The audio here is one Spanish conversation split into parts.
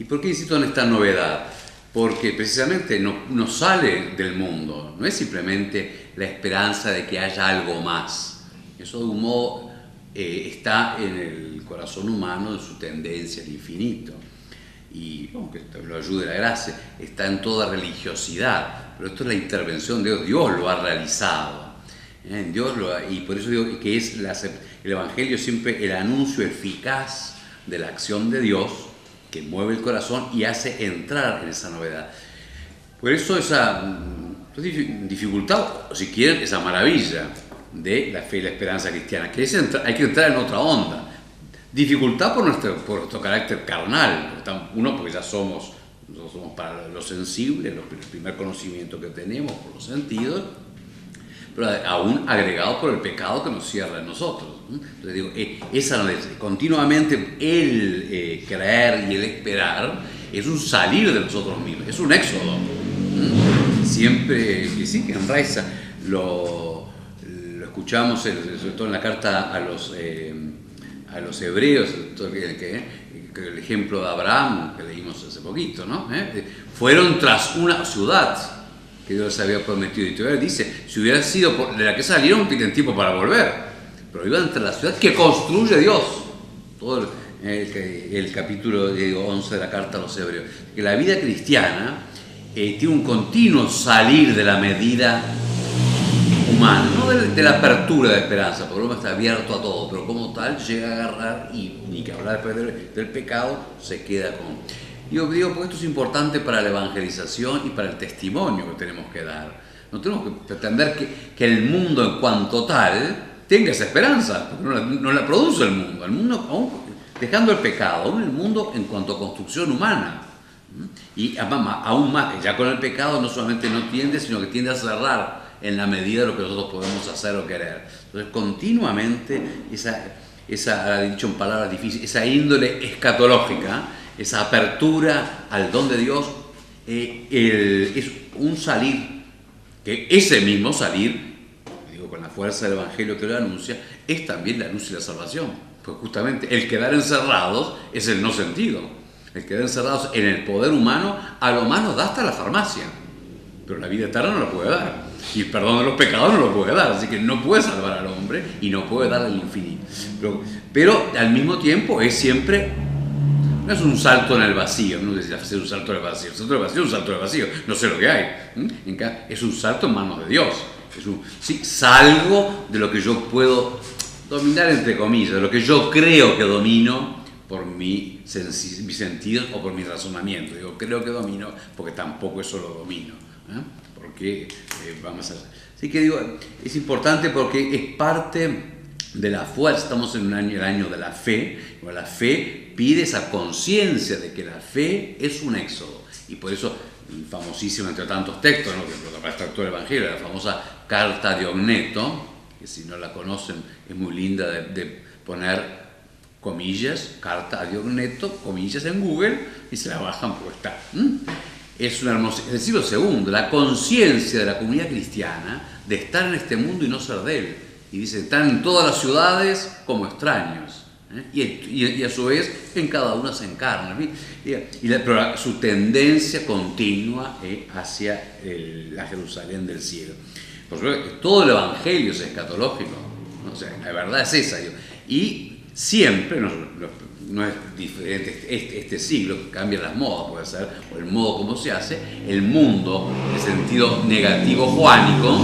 ¿Y por qué insisto en esta novedad? Porque precisamente no sale del mundo, no es simplemente la esperanza de que haya algo más. Eso de un modo está en el corazón humano, en su tendencia al infinito. Y aunque lo ayude la gracia, está en toda religiosidad, pero esto es la intervención de Dios, Dios lo ha realizado. Y por eso digo que es el Evangelio siempre el anuncio eficaz de la acción de Dios que mueve el corazón y hace entrar en esa novedad. Por eso esa dificultad, o si quieren, esa maravilla de la fe y la esperanza cristiana, que hay que entrar en otra onda. Dificultad por nuestro carácter carnal, uno porque ya somos para lo sensible, el primer conocimiento que tenemos por los sentidos, pero aún agregado por el pecado que nos cierra en nosotros. Entonces digo, esa no es, continuamente el creer y el esperar es un salir de nosotros mismos, es un éxodo. Siempre que sí, que en Raiza lo escuchamos, sobre todo en la carta a los hebreos, el ejemplo de Abraham que leímos hace poquito, ¿no? Fueron tras una ciudad que Dios les había prometido. Y todavía dice, si hubiera sido de la que salieron, tienen tiempo para volver. Pero iban tras la ciudad que construye Dios. Todo el capítulo 11 de la carta a los hebreos. Que la vida cristiana tiene un continuo salir de la medida humana, no de la apertura de esperanza, porque uno está abierto a todo, pero como tal llega a agarrar y ni que hablar después del pecado, se queda con... Yo digo, porque esto es importante para la evangelización y para el testimonio que tenemos que dar. No tenemos que pretender que el mundo en cuanto tal tenga esa esperanza, porque no la produce el mundo. El mundo, aún dejando el pecado, aún el mundo en cuanto a construcción humana. Y aún más, ya con el pecado no solamente no tiende, sino que tiende a cerrar en la medida de lo que nosotros podemos hacer o querer. Entonces, continuamente, esa dicho en palabras difíciles, esa índole escatológica, esa apertura al don de Dios, es un salir, que ese mismo salir, digo, con la fuerza del Evangelio que lo anuncia, es también la luz y la salvación. Pues justamente el quedar encerrados es el no sentido. El quedar encerrados en el poder humano, a lo más nos da hasta la farmacia, pero la vida eterna no la puede dar. Y el perdón de los pecados no lo puede dar, así que no puede salvar al hombre y no puede dar el infinito. Pero al mismo tiempo es siempre, no es un salto en el vacío, no es decir, hacer un salto en el vacío. El salto del vacío es un salto del vacío, no sé lo que hay. Es un salto en manos de Dios. Salgo de lo que yo puedo dominar, entre comillas, de lo que yo creo que domino por mis sentidos o por mi razonamiento. Digo, creo que domino porque tampoco eso lo domino. Porque vamos a... Así que digo, es importante porque es parte de la fuerza. Estamos en el año de la fe. La fe pide esa conciencia de que la fe es un éxodo. Y por eso, famosísimo entre tantos textos, ¿no? Que para extractor del Evangelio, la famosa carta de Ogneto, que si no la conocen es muy linda de poner comillas, carta de Ogneto, comillas en Google, y se la bajan porque está. Es una hermosa, es el siglo II, la conciencia de la comunidad cristiana de estar en este mundo y no ser de él. Y dice, están en todas las ciudades como extraños. Y a su vez en cada una se encarna. Pero su tendencia continua hacia la Jerusalén del cielo. Por supuesto, todo el Evangelio es escatológico, ¿no? O sea, la verdad es esa. Y siempre, no es diferente este siglo, que cambia las modas, puede ser, o el modo como se hace, el mundo, en el sentido negativo juánico,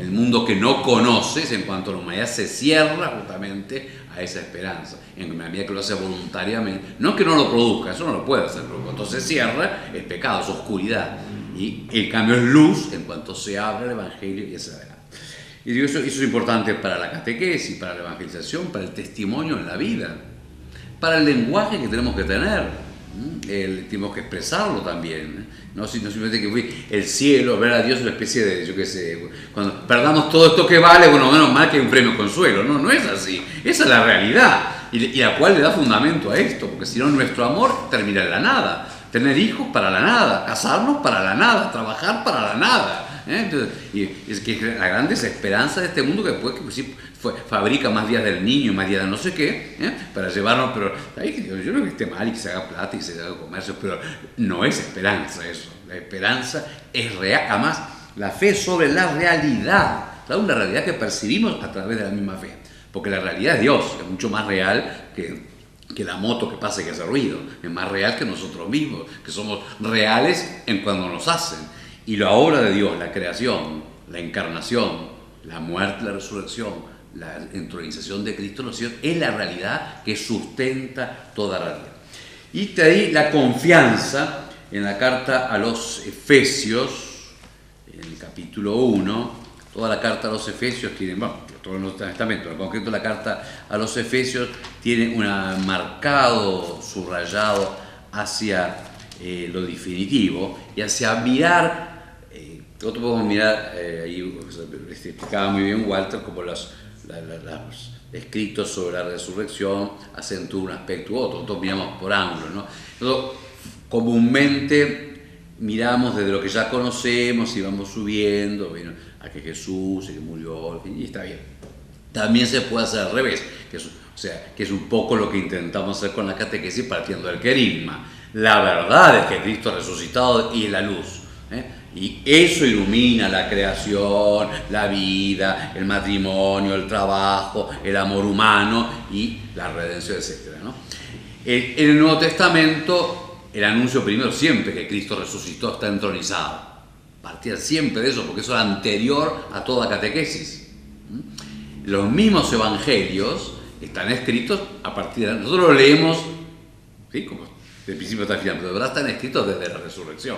el mundo que no conoces en cuanto a la humanidad se cierra justamente a esa esperanza, en la medida que lo hace voluntariamente, no que no lo produzca, eso no lo puede hacer, pero cuando se cierra es pecado, es oscuridad, y el cambio es luz en cuanto se abre el Evangelio y hacia adelante. Y digo, eso es importante para la catequesis, para la evangelización, para el testimonio en la vida, para el lenguaje que tenemos que tener. Tenemos que expresarlo también, no simplemente que el cielo, ver a Dios es una especie de, yo qué sé, cuando perdamos todo esto que vale, bueno, menos mal que hay un premio consuelo. No es así, esa es la realidad, y la cual le da fundamento a esto, porque si no nuestro amor termina en la nada. Tener hijos para la nada, casarnos para la nada, trabajar para la nada. Entonces, y es que la grande es la esperanza de este mundo que después que sí, fabrica más días del niño, más días de no sé qué, para llevarnos, pero yo no que esté mal y que se haga plata y se haga comercio, pero no es esperanza eso. La esperanza es real, además la fe sobre la realidad, ¿sabes? Una realidad que percibimos a través de la misma fe, porque la realidad es Dios, es mucho más real que la moto que pasa y que hace ruido, es más real que nosotros mismos, que somos reales en cuando nos hacen. Y la obra de Dios, la creación, la encarnación, la muerte, la resurrección, la entronización de Cristo en los cielos, es la realidad que sustenta toda realidad. Y de ahí la confianza en la carta a los Efesios, en el capítulo 1, toda la carta a los Efesios tiene, todo el Nuevo Testamento, en concreto la carta a los Efesios tiene un marcado subrayado hacia lo definitivo y hacia mirar, nosotros podemos mirar, ahí explicaba muy bien Walter, como los escritos sobre la resurrección acentúan un aspecto u otro, nosotros miramos por ángulos, ¿no? Nosotros comúnmente miramos desde lo que ya conocemos y vamos subiendo, bueno, a que Jesús, que murió, y está bien. También se puede hacer al revés, que es un poco lo que intentamos hacer con la catequesis partiendo del querigma. La verdad es que Cristo ha resucitado y es la luz, y eso ilumina la creación, la vida, el matrimonio, el trabajo, el amor humano y la redención, etc., ¿no? En el Nuevo Testamento, el anuncio primero siempre que Cristo resucitó está entronizado. Partía siempre de eso, porque eso era anterior a toda catequesis. Los mismos evangelios están escritos a partir de... Nosotros lo leemos, ¿sí? Como del principio hasta el final, pero de verdad están escritos desde la resurrección.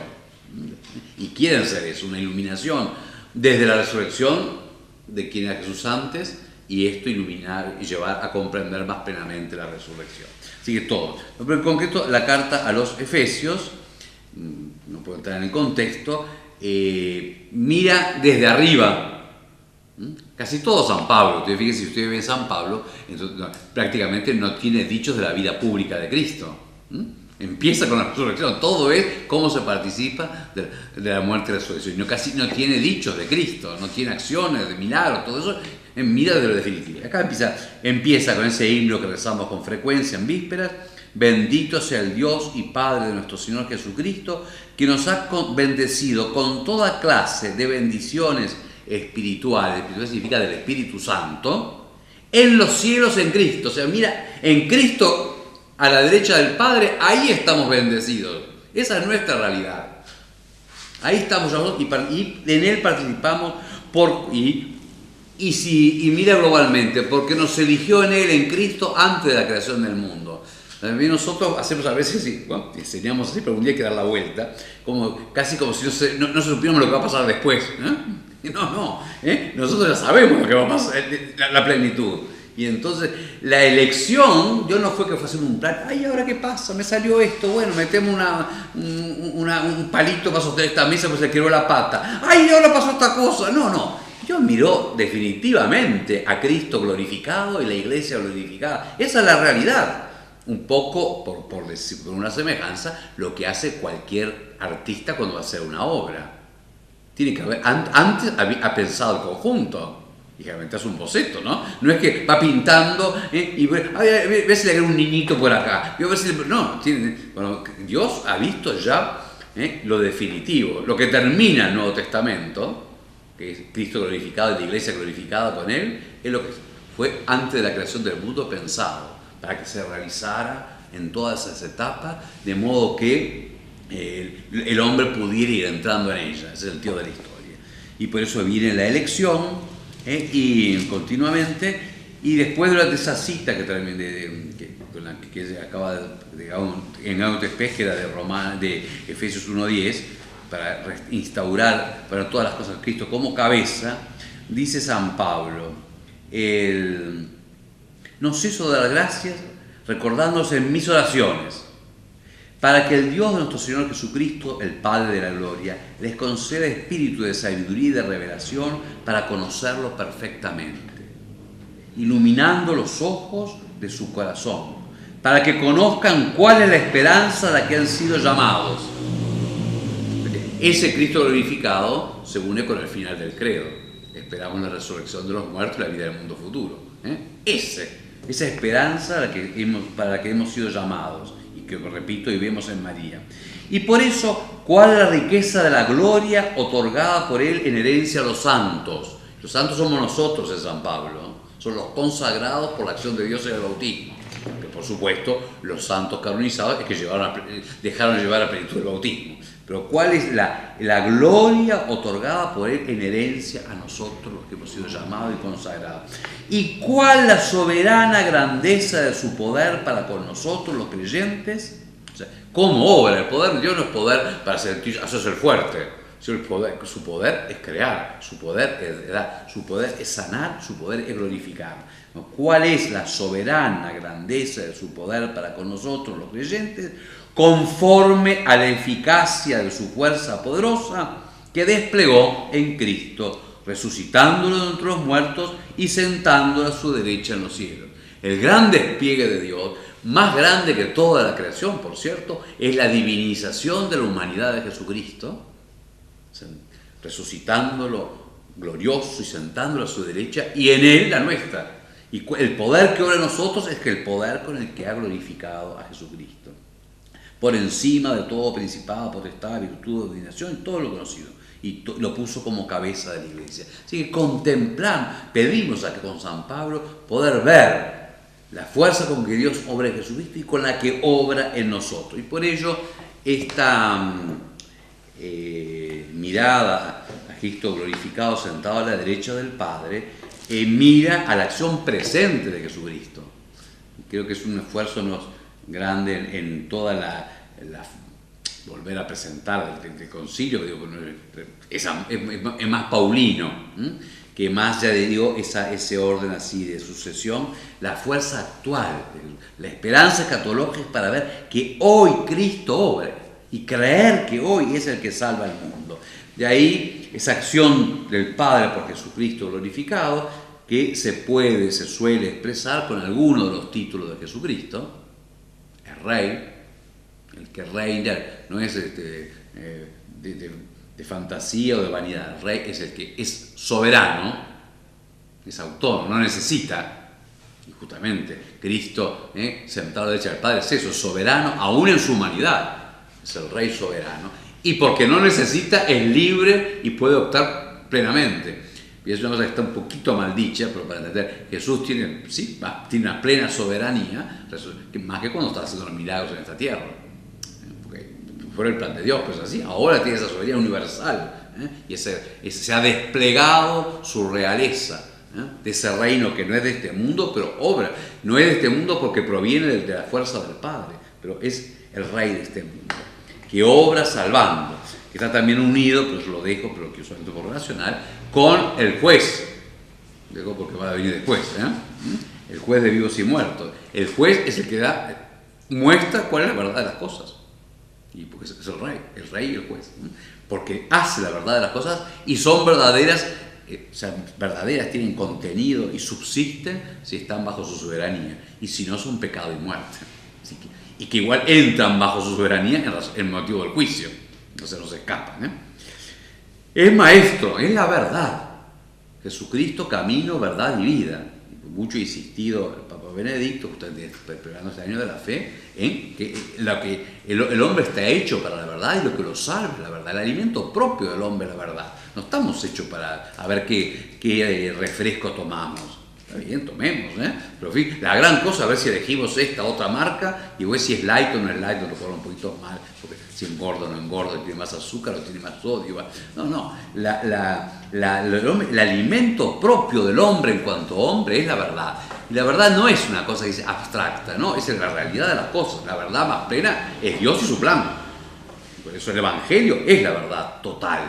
Y quieren ser eso, una iluminación desde la resurrección de quien era Jesús antes, y esto iluminar y llevar a comprender más plenamente la resurrección. Así que todo. Pero en concreto, la carta a los Efesios, no puedo entrar en el contexto, mira desde arriba. Casi todo San Pablo, fíjense, si ustedes ven San Pablo, entonces, prácticamente no tiene dichos de la vida pública de Cristo. Empieza con la resurrección, todo es cómo se participa de la muerte y la resurrección. Casi no tiene dichos de Cristo, no tiene acciones de milagros, todo eso mira de lo definitivo. Acá empieza con ese himno que rezamos con frecuencia en vísperas: bendito sea el Dios y Padre de nuestro Señor Jesucristo, que nos ha bendecido con toda clase de bendiciones espirituales. Espiritual significa del Espíritu Santo, en los cielos en Cristo. O sea, mira, en Cristo, a la derecha del Padre, ahí estamos bendecidos. Esa es nuestra realidad. Ahí estamos nosotros y en Él participamos y mira globalmente, porque nos eligió en Él, en Cristo, antes de la creación del mundo. También nosotros hacemos a veces, bueno, enseñamos así, pero un día hay que dar la vuelta, casi como si no supiéramos lo que va a pasar después. Nosotros ya sabemos lo que va a pasar, la plenitud. Y entonces la elección, yo no fue que fuese un plan, ay, ¿ahora qué pasa? Me salió esto, bueno, metemos un palito para sostener esta mesa, pues se quebró la pata. Ay, ahora pasó esta cosa. No. Dios miró definitivamente a Cristo glorificado y la iglesia glorificada. Esa es la realidad. Un poco, por decir, por una semejanza, lo que hace cualquier artista cuando va a hacer una obra. Tiene que haber, antes ha pensado el conjunto. Y realmente hace un boceto, ¿no? No es que va pintando y ve si le agrega un niñito por acá. Bueno, Dios ha visto ya lo definitivo, lo que termina el Nuevo Testamento, que es Cristo glorificado y la iglesia glorificada con Él, es lo que fue antes de la creación del mundo pensado, para que se realizara en todas esas etapas, de modo que el hombre pudiera ir entrando en ella. Ese es el sentido de la historia. Y por eso viene la elección, y continuamente, y después durante esa cita con la que acaba en Gaudium et Spes, que era de Efesios 1:10, para instaurar para todas las cosas de Cristo como cabeza, dice San Pablo: no ceso de dar gracias recordándose en mis oraciones, para que el Dios de nuestro Señor Jesucristo, el Padre de la Gloria, les conceda espíritu de sabiduría y de revelación para conocerlo perfectamente, iluminando los ojos de su corazón, para que conozcan cuál es la esperanza a la que han sido llamados. Ese Cristo glorificado se une con el final del credo. Esperamos la resurrección de los muertos y la vida del mundo futuro. Esa esperanza para la que hemos sido llamados y que, repito, y vemos en María. Y por eso, ¿cuál es la riqueza de la gloria otorgada por Él en herencia a los santos? Los santos somos nosotros en San Pablo, ¿no? Son los consagrados por la acción de Dios en el bautismo. Que por supuesto, los santos canonizados es que dejaron llevar a plenitud el bautismo. Pero ¿cuál es la gloria otorgada por Él en herencia a nosotros, los que hemos sido llamados y consagrados? ¿Y cuál la soberana grandeza de su poder para con nosotros, los creyentes? O sea, ¿cómo obra? El poder de Dios no es poder para hacerse fuerte. Su poder es crear, su poder es dar, su poder es sanar, su poder es glorificar. ¿Cuál es la soberana grandeza de su poder para con nosotros, los creyentes? Conforme a la eficacia de su fuerza poderosa que desplegó en Cristo, resucitándolo de entre los muertos y sentándolo a su derecha en los cielos. El gran despliegue de Dios, más grande que toda la creación, por cierto, es la divinización de la humanidad de Jesucristo, resucitándolo glorioso y sentándolo a su derecha, y en Él la nuestra. Y el poder que obra en nosotros es que el poder con el que ha glorificado a Jesucristo, por encima de todo principado, potestad, virtud, dominación y todo lo conocido, y lo puso como cabeza de la iglesia. Así que pedimos con San Pablo poder ver la fuerza con que Dios obra en Jesucristo y con la que obra en nosotros. Y por ello esta mirada a Cristo glorificado sentado a la derecha del Padre mira a la acción presente de Jesucristo. Creo que es un esfuerzo grande en toda la volver a presentar el concilio, digo, es más paulino, que más, ya digo, ese orden así de sucesión, la fuerza actual, la esperanza escatológica es para ver que hoy Cristo obra y creer que hoy es el que salva al mundo. De ahí esa acción del Padre por Jesucristo glorificado, que se suele expresar con alguno de los títulos de Jesucristo: el Rey, el que reina, no es de fantasía o de vanidad. El Rey es el que es soberano, es autónomo, no necesita. Y justamente Cristo, sentado a la derecha del Padre, es eso, soberano aún en su humanidad. Es el Rey soberano. Y porque no necesita, es libre y puede optar plenamente. Y es una cosa que está un poquito mal dicha, pero para entender, Jesús tiene una plena soberanía, más que cuando está haciendo los milagros en esta tierra. Porque fue el plan de Dios, pues así, ahora tiene esa soberanía universal. Y se ha desplegado su realeza, de ese reino que no es de este mundo, pero obra. No es de este mundo porque proviene de la fuerza del Padre, pero es el Rey de este mundo, que obra salvando, que está también unido, pero yo lo dejo, pero que usualmente por relacional, con el juez. Digo porque va a venir después, el juez de vivos y muertos. El juez es el que muestra cuál es la verdad de las cosas. Y porque es el rey y el juez. Porque hace la verdad de las cosas y son verdaderas, verdaderas, tienen contenido y subsisten si están bajo su soberanía. Y si no, son pecado y muerte. Y que igual entran bajo su soberanía en motivo del juicio. No se nos escapan. Es maestro, es la verdad. Jesucristo, camino, verdad y vida. Mucho ha insistido el Papa Benedicto, justamente preparando este año de la fe, en que el hombre está hecho para la verdad y lo que lo salva es la verdad. El alimento propio del hombre es la verdad. No estamos hechos para ver qué refresco tomamos. Está bien, tomemos, pero en fin, la gran cosa es ver si elegimos esta otra marca y ver si es light o no es light, nos lo ponemos un poquito mal, porque si engorda o no engorda, tiene más azúcar o tiene más sodio. No, el alimento propio del hombre en cuanto hombre es la verdad. Y la verdad no es una cosa que dice abstracta, ¿no? Es la realidad de las cosas. La verdad más plena es Dios y su plan. Por eso el Evangelio es la verdad total.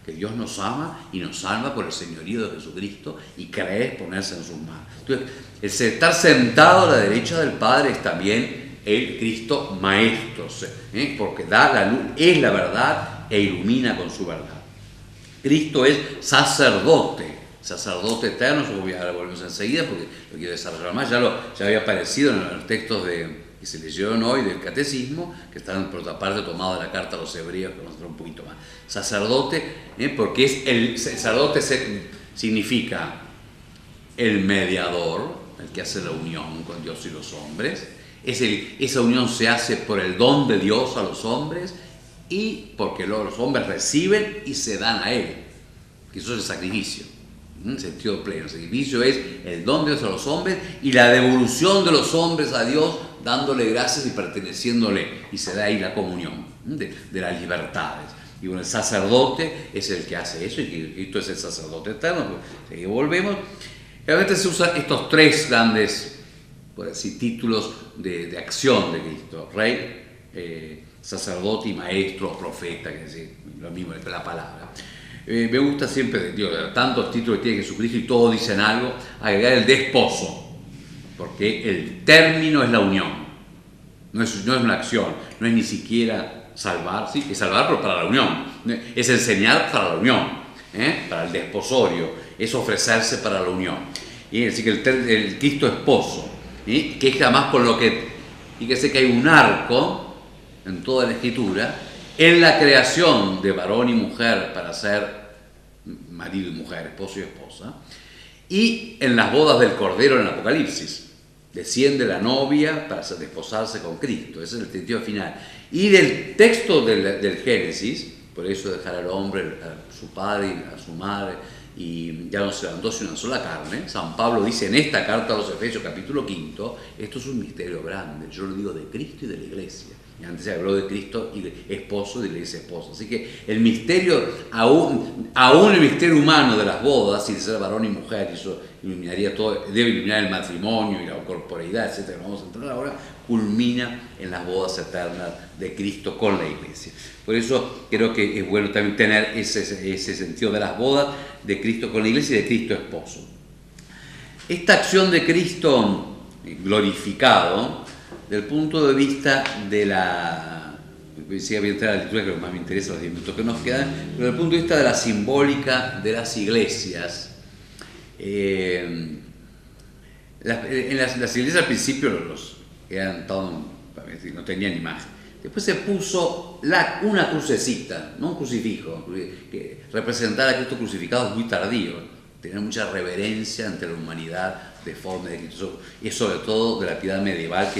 Que Dios nos ama y nos salva por el señorío de Jesucristo y creer ponerse en sus manos. Entonces, el estar sentado a la derecha del Padre es también el Cristo maestro, porque da la luz, es la verdad e ilumina con su verdad. Cristo es sacerdote eterno, eso volvemos enseguida porque lo quiero desarrollar más, ya había aparecido en los textos de que se leyeron hoy del Catecismo, que están por otra parte tomados de la Carta a los Hebreos, que vamos a ver un poquito más. Sacerdote, porque el sacerdote significa el mediador, el que hace la unión con Dios y los hombres. Esa unión se hace por el don de Dios a los hombres y porque los hombres reciben y se dan a Él. Eso es el sacrificio, en sentido pleno. El sacrificio es el don de Dios a los hombres y la devolución de los hombres a Dios dándole gracias y perteneciéndole. Y se da ahí la comunión de las libertades. Y bueno, el sacerdote es el que hace eso, y Cristo es el sacerdote eterno. Pues, volvemos. Realmente se usan estos tres grandes, por decir, títulos de acción de Cristo: rey, sacerdote y maestro o profeta, que es decir, lo mismo es la palabra. Me gusta siempre, tantos títulos que tiene Jesucristo y todos dicen algo, agregar el de esposo, porque el término es la unión, no es una acción, no es ni siquiera salvar, sí, es salvar, pero para la unión, es enseñar para la unión, para el desposorio, es ofrecerse para la unión. Y así que el Cristo esposo, que es además con lo que, fíjese que hay un arco en toda la Escritura, en la creación de varón y mujer para ser marido y mujer, esposo y esposa, y en las bodas del Cordero en el Apocalipsis. Desciende la novia para desposarse con Cristo, ese es el sentido final. Y del texto del Génesis, por eso dejar al hombre a su padre y a su madre, y ya no serán dos y una sola carne. San Pablo dice en esta carta a los Efesios, capítulo 5, esto es un misterio grande, yo lo digo de Cristo y de la Iglesia. Y antes se habló de Cristo y de esposo y de la Iglesia esposa. Así que el misterio, aún el misterio humano de las bodas, y de ser varón y mujer, y eso iluminaría todo, debe iluminar el matrimonio y la corporeidad, etcétera, vamos a entrar ahora, culmina en las bodas eternas de Cristo con la Iglesia. Por eso creo que es bueno también tener ese sentido de las bodas de Cristo con la Iglesia y de Cristo esposo. Esta acción de Cristo glorificado, del punto de vista de la... Decía bien entrar a la lectura, que lo más me interesa los 10 minutos que nos quedan, pero desde el punto de vista de la simbólica de las iglesias, en las iglesias al principio no tenían imagen. Después se puso una crucecita, no un crucifijo, que representar a Cristo crucificado es muy tardío, tener mucha reverencia ante la humanidad deforme de Cristo, y sobre todo de la piedad medieval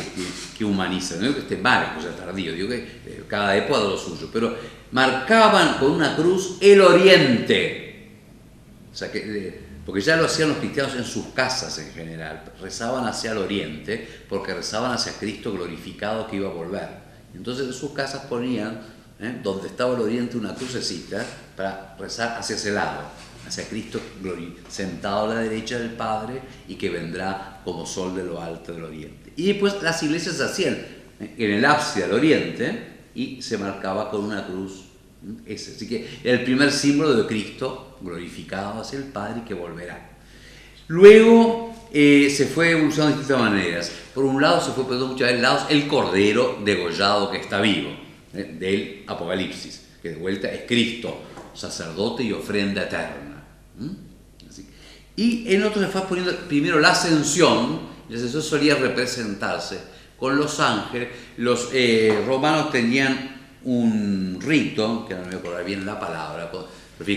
que humaniza. No digo que esté mal, que sea tardío, digo que cada época de lo suyo, pero marcaban con una cruz el oriente. O sea, porque ya lo hacían los cristianos en sus casas en general, rezaban hacia el oriente porque rezaban hacia Cristo glorificado que iba a volver. Entonces en sus casas ponían, donde estaba el oriente, una crucecita para rezar hacia ese lado, hacia Cristo sentado a la derecha del Padre y que vendrá como sol de lo alto del oriente. Y después las iglesias se hacían en el ábside al oriente y se marcaba con una cruz. Así que era el primer símbolo de Cristo glorificado hacia el Padre y que volverá. Luego se fue evolucionando de distintas maneras. Por un lado se fue poniendo muchas veces el Cordero degollado que está vivo, del Apocalipsis, que de vuelta es Cristo, sacerdote y ofrenda eterna. Así. Y en otros se fue poniendo primero la ascensión. La ascensión solía representarse con los ángeles. Los romanos tenían un rito, que no me voy a acordar bien la palabra,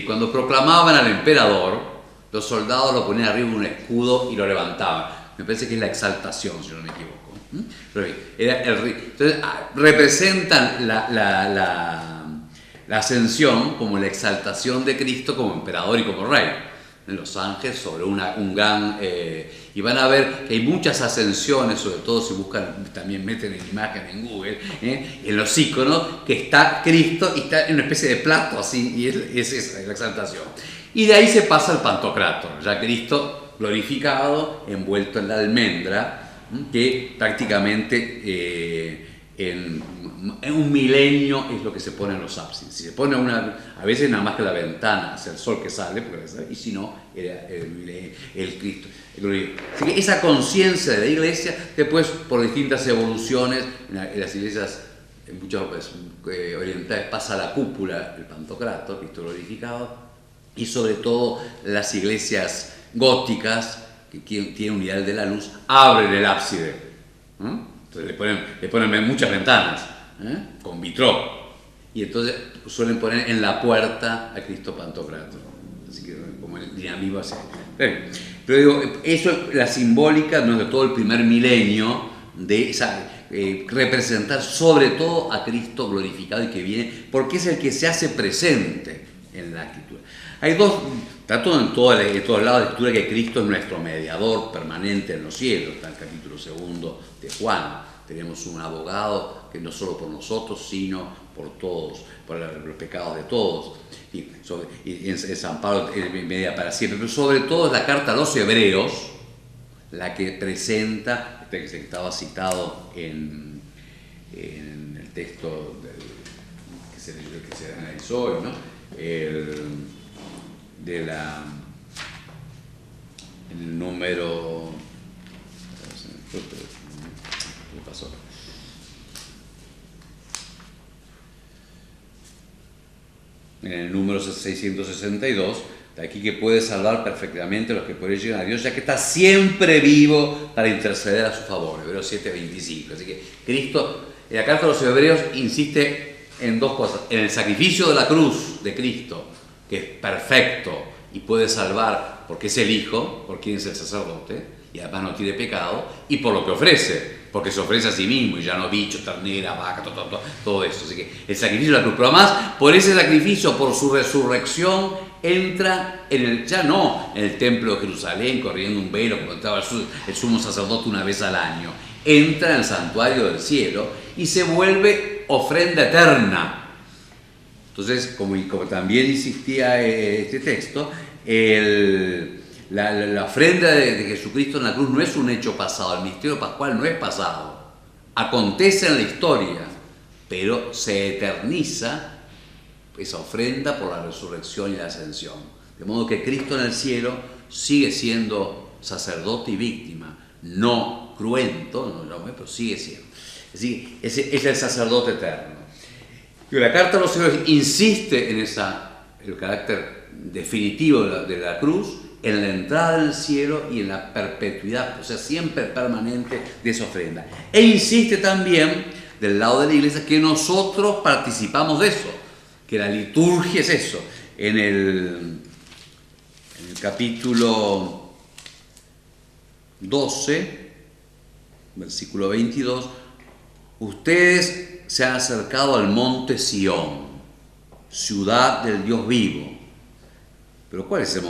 cuando proclamaban al emperador, los soldados lo ponían arriba de un escudo y lo levantaban. Me parece que es la exaltación, si no me equivoco. Era el rito. Entonces representan la ascensión como la exaltación de Cristo como emperador y como rey. Los ángeles sobre un gran... y van a ver que hay muchas ascensiones, sobre todo si buscan, también meten en imagen en Google, en los iconos, que está Cristo y está en una especie de plato así, y es esa la exaltación. Y de ahí se pasa al Pantocrátor, ya Cristo glorificado, envuelto en la almendra, que prácticamente en un milenio es lo que se pone en los ábsides. Si se pone a veces nada más que la ventana hacia el sol que sale, y si no, era el Cristo. Así que esa conciencia de la iglesia, después por distintas evoluciones, en las iglesias muchas orientales pasa a la cúpula, el Pantocrátor, Cristo glorificado, y sobre todo las iglesias góticas, que tienen un ideal de la luz, abren el ábside. Entonces le ponen muchas ventanas, con vitró. Y entonces suelen poner en la puerta a Cristo Pantocrator. Así que como el dinamismo así. Pero digo, eso es la simbólica, ¿no?, de todo el primer milenio, de representar sobre todo a Cristo glorificado y que viene, porque es el que se hace presente en la Escritura. Hay dos, tanto en todos lados de la Escritura, que Cristo es nuestro mediador permanente en los cielos. Está en el capítulo 2 de Juan. Tenemos un abogado que no solo por nosotros, sino por todos, por los pecados de todos. Y en San Pablo media para siempre. Pero sobre todo es la carta a los Hebreos la que presenta, que estaba citado en el texto que se analizó hoy, ¿no? En el número... ¿Qué pasó? En el número 662, de aquí que puede salvar perfectamente a los que por él llegan a Dios, ya que está siempre vivo para interceder a su favor. Hebreos 7:25. Así que Cristo, en la carta a los Hebreos, insiste en dos cosas: en el sacrificio de la cruz de Cristo, que es perfecto y puede salvar porque es el Hijo, porque es el sacerdote, y además no tiene pecado, y por lo que ofrece, porque se ofrece a sí mismo, y ya no bicho, ternera, vaca, todo eso. Así que el sacrificio de la cruz, pero además, por ese sacrificio, por su resurrección, entra ya no en el templo de Jerusalén, corriendo un velo, como estaba el sumo sacerdote una vez al año, entra en el santuario del cielo y se vuelve ofrenda eterna. Entonces, como también insistía este texto, la ofrenda de Jesucristo en la cruz no es un hecho pasado, el misterio pascual no es pasado, acontece en la historia, pero se eterniza esa ofrenda por la resurrección y la ascensión. De modo que Cristo en el cielo sigue siendo sacerdote y víctima, no cruento, pero sigue siendo. Es decir, es el sacerdote eterno. Y la carta a los Hebreos insiste en el carácter definitivo de la cruz, en la entrada del cielo y en la perpetuidad, o sea, siempre permanente de esa ofrenda. E insiste también, del lado de la iglesia, que nosotros participamos de eso, que la liturgia es eso. En el capítulo 12, versículo 22, ustedes se han acercado al monte Sión, ciudad del Dios vivo. ¿Pero cuál es ese monte